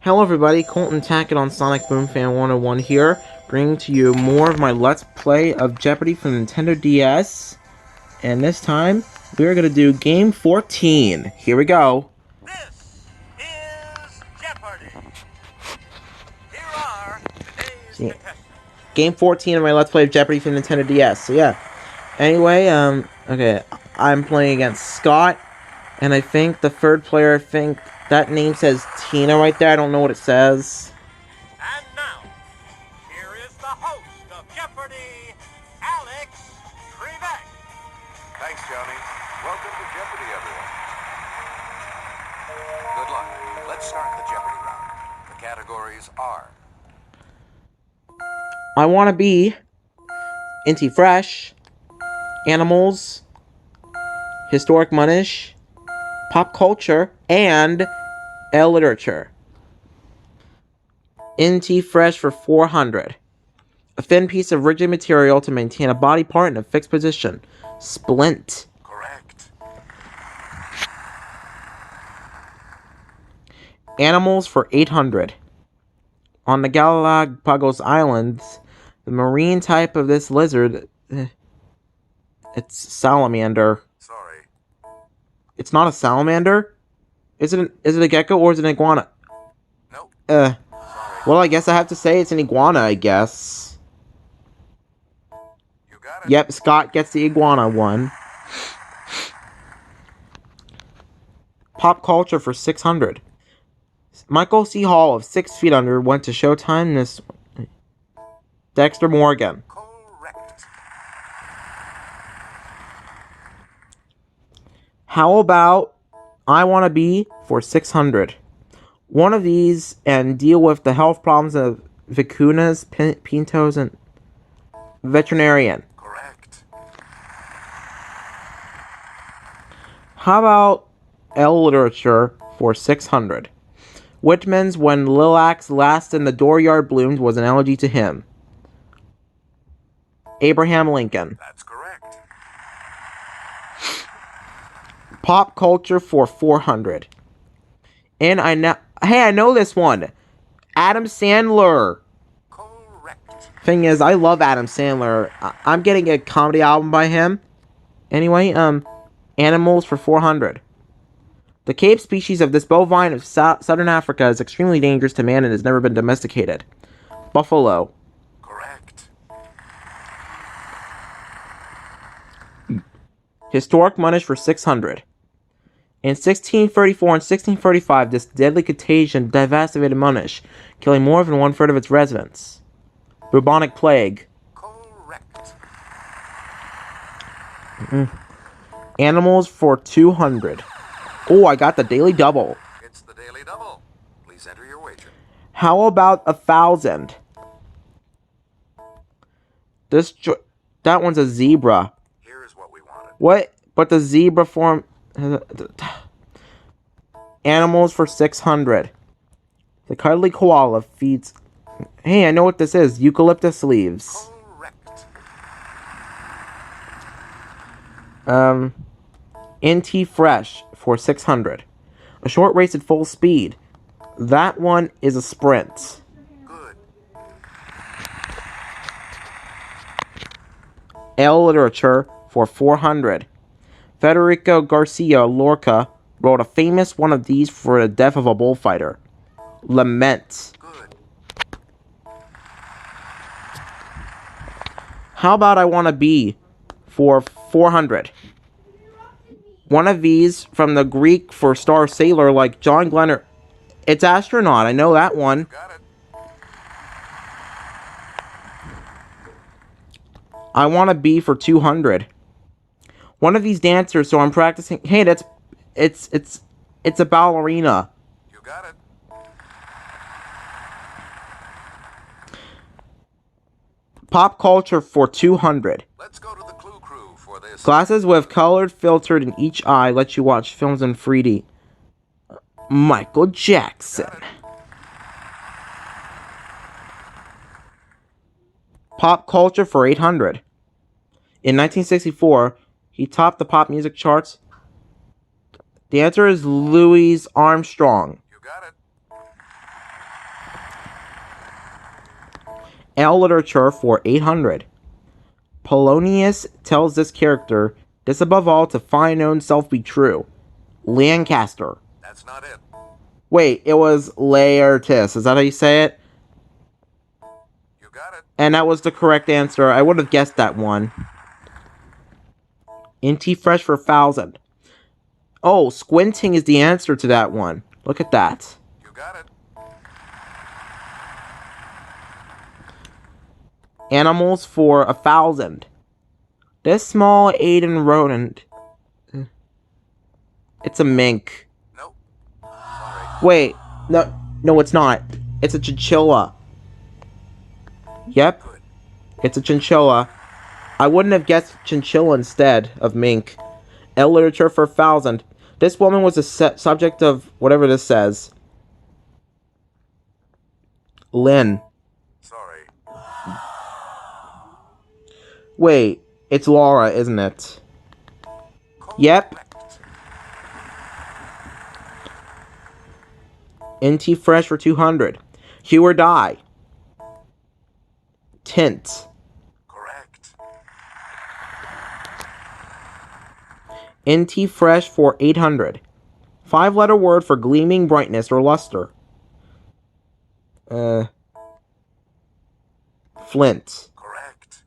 Hello everybody, Colton Tackett on Sonic Boom Fan 101 here, bringing to you more of my Let's Play of Jeopardy for Nintendo DS. And this time, we're going to do Game 14. Here we go. This is Jeopardy! Here are today's contestants. Game 14 of my Let's Play of Jeopardy for Nintendo DS. So yeah. Anyway, okay, I'm playing against Scott, and I think the third player, that name says Tina right there. I don't know what it says. And now, here is the host of Jeopardy, Alex Trebek. Thanks, Johnny. Welcome to Jeopardy, everyone. Good luck. Let's start the Jeopardy round. The categories are... I want to be Inti Fresh, Animals, Historic Monish, Pop Culture, and Literature. Inti Fresh for 400. A thin piece of rigid material to maintain a body part in a fixed position. Splint. Correct. Animals for 800. On the Galapagos Islands, the marine type of this lizard... It's salamander. Sorry. It's not a salamander? Is it a gecko or is it an iguana? Nope. Well, Sorry. I guess I have to say it's an iguana, I guess. You got it. Yep, Scott gets the iguana one. Pop culture for 600. Michael C. Hall of 6 Feet Under went to Showtime this... Dexter Morgan. Correct. How about I Want to Be for 600? One of these and deal with the health problems of vicunas, pintos, and veterinarian. Correct. How about Literature for 600? Whitman's When Lilacs Last in the Dooryard Bloomed was an elegy to him. Abraham Lincoln. That's correct. Pop culture for 400. And I know this one. Adam Sandler. Correct. Thing is, I love Adam Sandler. I'm getting a comedy album by him. Anyway, Animals for 400. The Cape species of this bovine of southern Africa is extremely dangerous to man and has never been domesticated. Buffalo. Correct. Historic Monish for 600. In 1634 and 1635, this deadly contagion devastated Monish, killing more than 1/3 of its residents. Bubonic plague. Correct. Animals for 200. Oh, I got the Daily Double. It's the Daily Double. Please enter your wager. How about 1,000? That one's a zebra. Here's what we wanted. What? But the zebra form... Animals for 600. The cuddly koala feeds... Hey, I know what this is. Eucalyptus leaves. Correct. NT Fresh for 600. A short race at full speed. That one is a sprint. Good. Literature for 400. Federico Garcia Lorca wrote a famous one of these for the death of a bullfighter. Lament. Good. How about I Want to Be for 400? One of these from the Greek for star sailor like John Glenn. It's astronaut. I know that one. Got it. I Want to Be for 200. One of these dancers, so I'm practicing. Hey, it's a ballerina. You got it. Pop culture for 200. Let's go to the Clue Crew for this. Glasses with colored filtered in each eye let you watch films in 3D. Michael Jackson. Pop culture for 800. In 1964, he topped the pop music charts. The answer is Louis Armstrong. You got it. L literature for 800. Polonius tells this character, this above all to find own self be true. Lancaster. That's not it. Wait, it was Laertis. Is that how you say it? You got it. And that was the correct answer. I would have guessed that one. Inti fresh for 1,000. Oh, squinting is the answer to that one. Look at that. You got it. Animals for 1,000. This small Aiden rodent. It's a mink. Nope. Sorry. Wait, no, it's not. It's a chinchilla. Yep, Good. it's a chinchilla. I wouldn't have guessed chinchilla instead of mink. L literature for 1,000. This woman was the subject of whatever this says. Lynn. Sorry. Wait, it's Laura, isn't it? Yep. Correct. NT fresh for 200. Hue or dye. Tint. Correct. NT fresh for 800. 5-letter word for gleaming brightness or luster. Flint. Correct.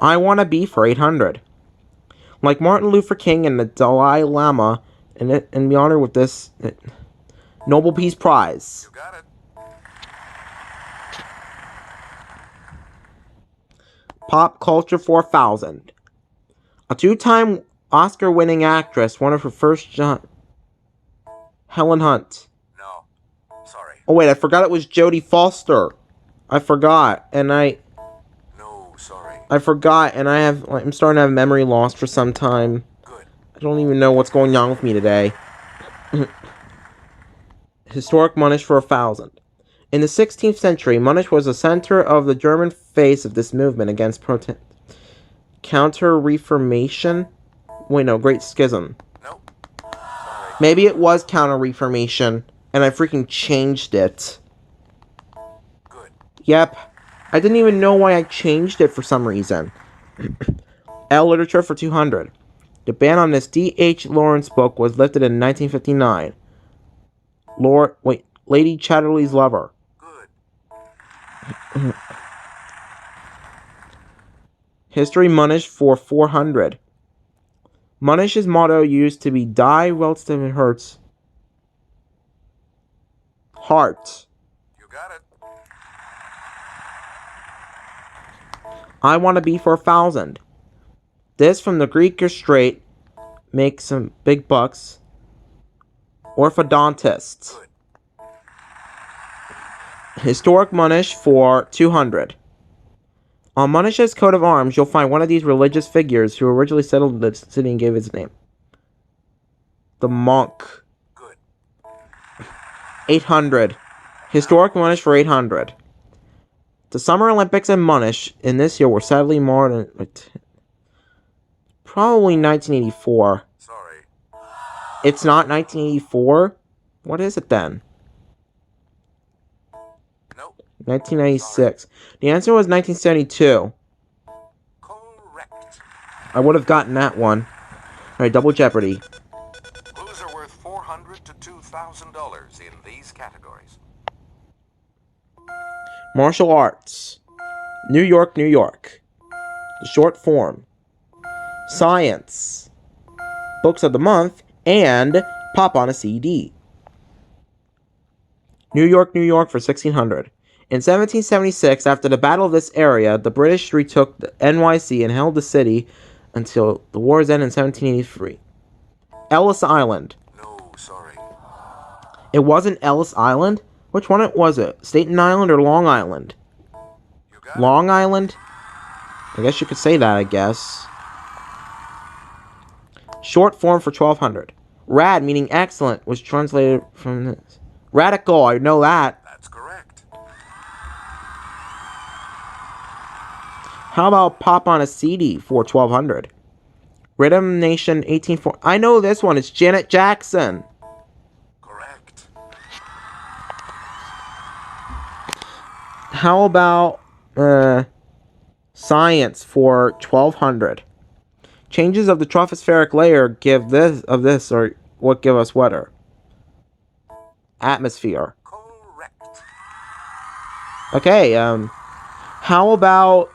I wanna be for 800. Like Martin Luther King and the Dalai Lama, and be honored with this Nobel Peace Prize. You got it. Pop culture for 1,000. A 2-time Oscar-winning actress, one of her first Helen Hunt. No. Sorry. Oh wait, I forgot it was Jodie Foster. I forgot, and No, sorry. I'm starting to have memory loss for some time. Good. I don't even know what's going on with me today. Historic Munich for 1,000. In the 16th century, Munich was the center of the German face of this movement against Counter-Reformation? Wait, no, Great Schism. Nope. Sorry. Maybe it was Counter-Reformation, and I freaking changed it. Good. Yep. I didn't even know why I changed it for some reason. L literature for 200. The ban on this D.H. Lawrence book was lifted in 1959. Lady Chatterley's Lover. Good. History Munich for 400. Munich's motto used to be Die relative it hurts. Heart. You got it. I want to be for 1,000. This from the Greek or straight makes some big bucks. Orthodontist. Good. Historic Munich for 200. On Munich's coat of arms, you'll find one of these religious figures who originally settled the city and gave its name. The monk. Good. 800. Historic Munich for 800. The Summer Olympics in Munich in this year were sadly marred in probably 1984. Sorry. It's not 1984? What is it then? Nope. 1996. The answer was 1972. Correct. I would have gotten that one. Alright, double Jeopardy. Clues are worth $400 to $2,000 in these categories. Martial arts. New York, New York. The short form. Science. Books of the month. And pop on a CD. New York, New York for 1,600. In 1776, after the Battle of this area, the British retook the NYC and held the city until the war's end in 1783. Ellis Island. No, sorry. It wasn't Ellis Island? Which one was it? Staten Island or Long Island? You got Long Island? I guess you could say that, I guess. Short form for 1,200. Rad, meaning excellent, was translated from this. Radical, I know that. That's correct. How about pop on a CD for 1,200? Rhythm Nation 1840. I know this one. It's Janet Jackson. Correct. How about science for 1200? Changes of the tropospheric layer give this or what give us weather? Atmosphere. Correct. Okay, how about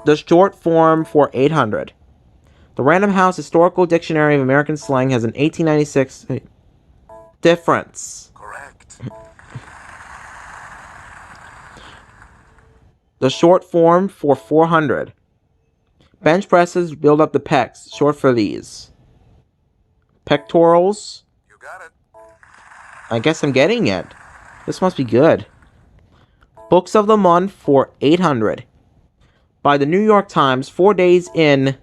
the short form for 800? The Random House Historical Dictionary of American Slang has an 1896 difference. Correct. The short form for 400. Bench presses build up the pecs, short for these. Pectorals. You got it. I guess I'm getting it. This must be good. Books of the month for 800. By the New York Times, 4 days in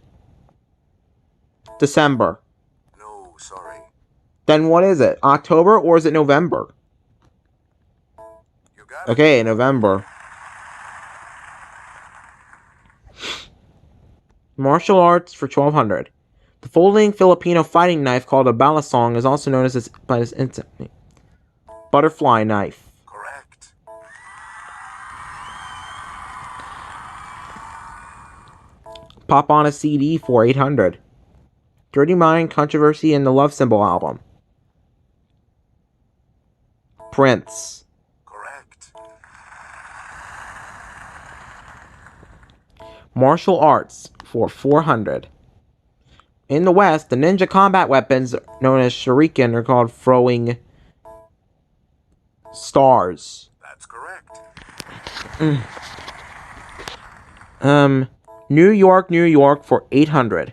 December. No, sorry. Then what is it? October or is it November? You got it. Okay, November. Martial arts for 1200. The folding Filipino fighting knife called a balasong is also known as this by this butterfly knife. Correct. Pop on a CD for 800. Dirty Mind, Controversy, and the Love Symbol album. Prince. Correct. Martial arts for 400. In the West, the ninja combat weapons known as shuriken are called throwing stars. That's correct. New York, New York for 800.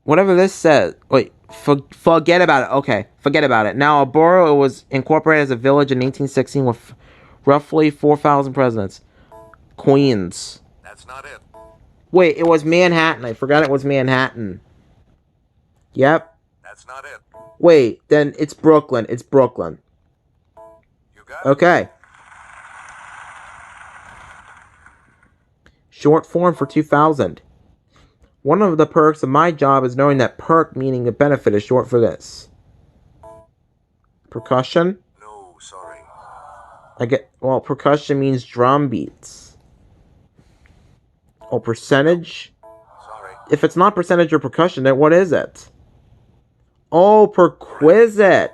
Whatever this says. Wait, forget about it. Okay, forget about it. Now, a borough was incorporated as a village in 1816 with roughly 4,000 residents. Queens. That's not it. Wait, it was Manhattan. I forgot it was Manhattan. Yep. That's not it. Wait, then it's Brooklyn. It's Brooklyn. You got it. Okay. Short form for 2000. One of the perks of my job is knowing that perk meaning a benefit is short for this. Percussion? No, sorry. Percussion means drum beats. Oh, percentage? Sorry. If it's not percentage or percussion, then what is it? Oh, perquisite.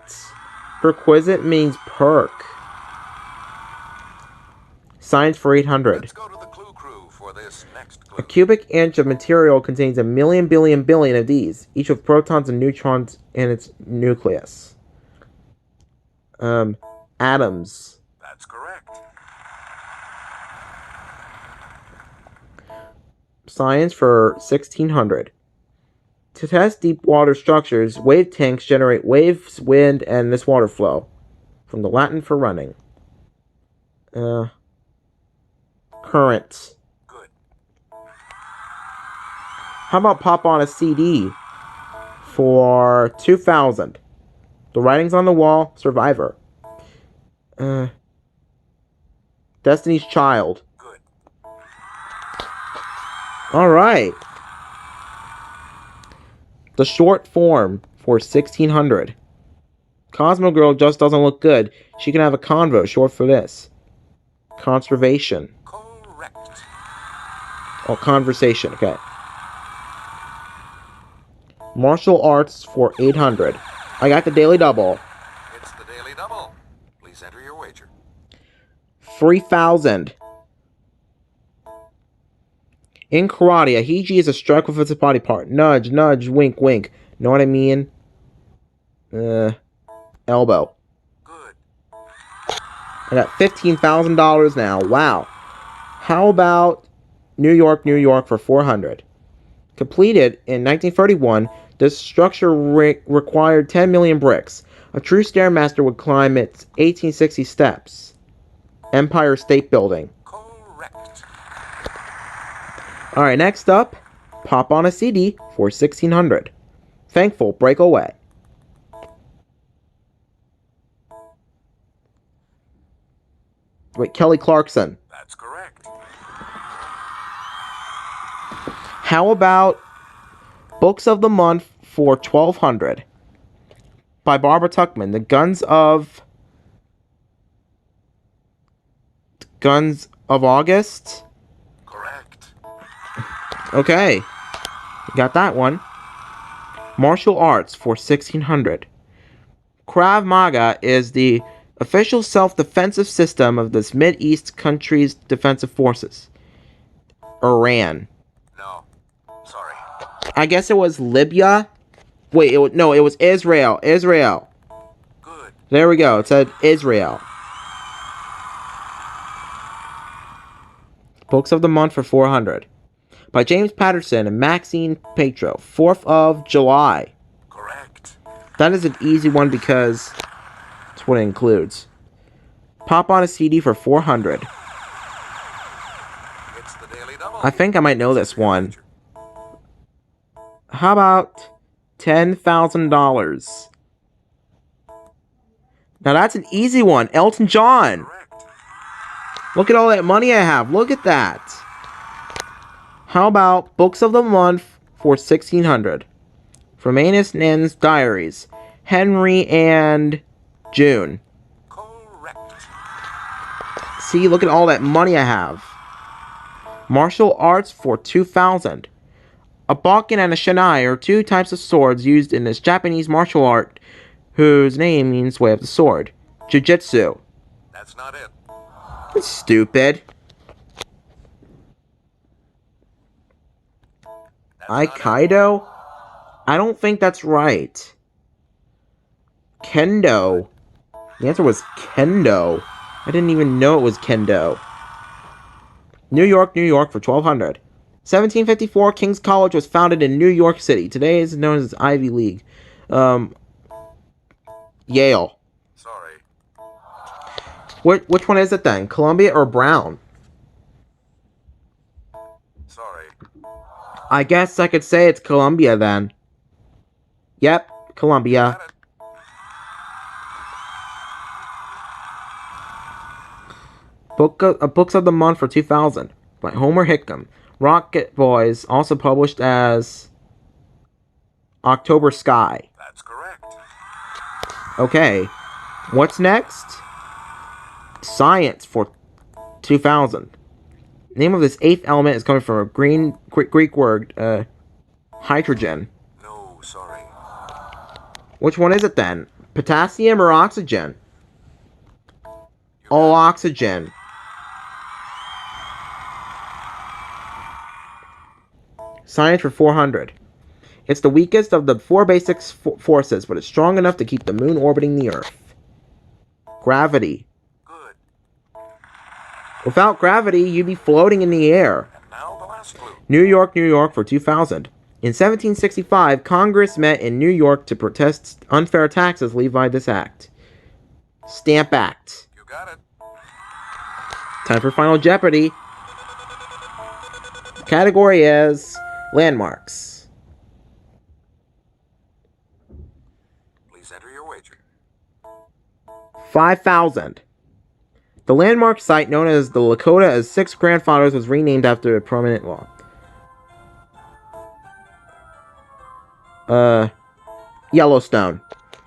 Perquisite means perk. Science for 800. Let's go to the clue crew for this next clue. A cubic inch of material contains a million billion billion of these, each with protons and neutrons in its nucleus. Atoms. That's correct. Science for 1600. To test deep water structures, wave tanks generate waves, wind, and this water flow. From the Latin for running. Currents. Good. How about pop on a CD for 2000? The Writings on the Wall, Survivor. Destiny's Child. Good. Alright. The short form for 1600. Cosmo Girl just doesn't look good. She can have a convo, short for this. Conservation. Correct. Oh, conversation, okay. Martial arts for 800. I got the daily double. It's the Daily Double. Please enter your wager. 3000. In karate, a hiji is a strike with its body part. Nudge, nudge, wink, wink. Know what I mean? Elbow. Good. I got $15,000 now. Wow. How about New York, New York for 400? Completed in 1931, this structure required 10 million bricks. A true stairmaster would climb its 1860 steps. Empire State Building. Correct. Alright, next up, pop on a CD for 1600. Thankful, break away. Wait, Kelly Clarkson. That's correct. How about Books of the Month for 1200? By Barbara Tuchman. The Guns of Guns of August. Correct. Okay. You got that one. Martial arts for 1600. Krav Maga is the official self-defensive system of this Mid-East country's defensive forces. Iran. No. Sorry. I guess it was Libya. Wait, it was Israel. Israel. Good. There we go. It said Israel. Books of the Month for 400. By James Patterson and Maxine Petro. 4th of July. Correct. That is an easy one because that's what it includes. Pop on a CD for 400. It's the Daily Double. I think I might know this one. How about $10,000? Now that's an easy one. Elton John. Correct. Look at all that money I have. Look at that. How about Books of the Month for 1600? From Anus Nin's Diaries. Henry and June. Correct. See, look at all that money I have. Martial arts for 2000. A Bakken and a Shinai are two types of swords used in this Japanese martial art whose name means way of the sword. Jiu-jitsu. That's not it. It's stupid. That's not it. Aikido? I don't think that's right. Kendo. The answer was Kendo. I didn't even know it was Kendo. New York, New York for 1200. 1754, King's College was founded in New York City. Today is known as Ivy League. Yale. Sorry. Which one is it then? Columbia or Brown? Sorry. I guess I could say it's Columbia then. Yep, Columbia. Got it. Books of the Month for 2000 by Homer Hickam. Rocket Boys, also published as October Sky. That's correct. Okay, what's next? Science for 2000. Name of this eighth element is coming from a Greek word, hydrogen. No, sorry. Which one is it then? Potassium or oxygen? All oxygen. Science for 400. It's the weakest of the four basic forces, but it's strong enough to keep the moon orbiting the Earth. Gravity. Good. Without gravity, you'd be floating in the air. And now the last clue. New York, New York for 2000. In 1765, Congress met in New York to protest unfair taxes levied by this act. Stamp Act. You got it. Time for Final Jeopardy. Category is landmarks. Please enter your wager. 5,000. The landmark site known as the Lakota of Six Grandfathers was renamed after a prominent law. Yellowstone.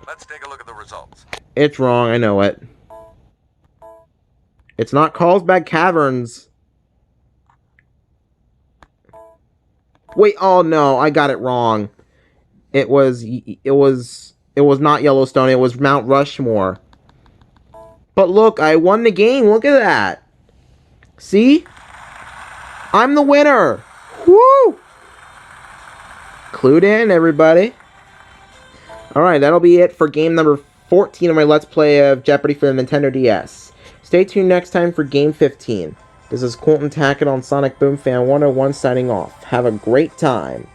Let's take a look at the results. It's wrong, I know it. It's not Carlsbad Caverns. Wait, oh no, I got it wrong. It was not Yellowstone, it was Mount Rushmore. But look, I won the game, look at that. See? I'm the winner. Woo! Clued in, everybody. Alright, that'll be it for game number 14 of my Let's Play of Jeopardy for the Nintendo DS. Stay tuned next time for game 15. This is Colton Tackett on Sonic Boom Fan 101 signing off. Have a great time.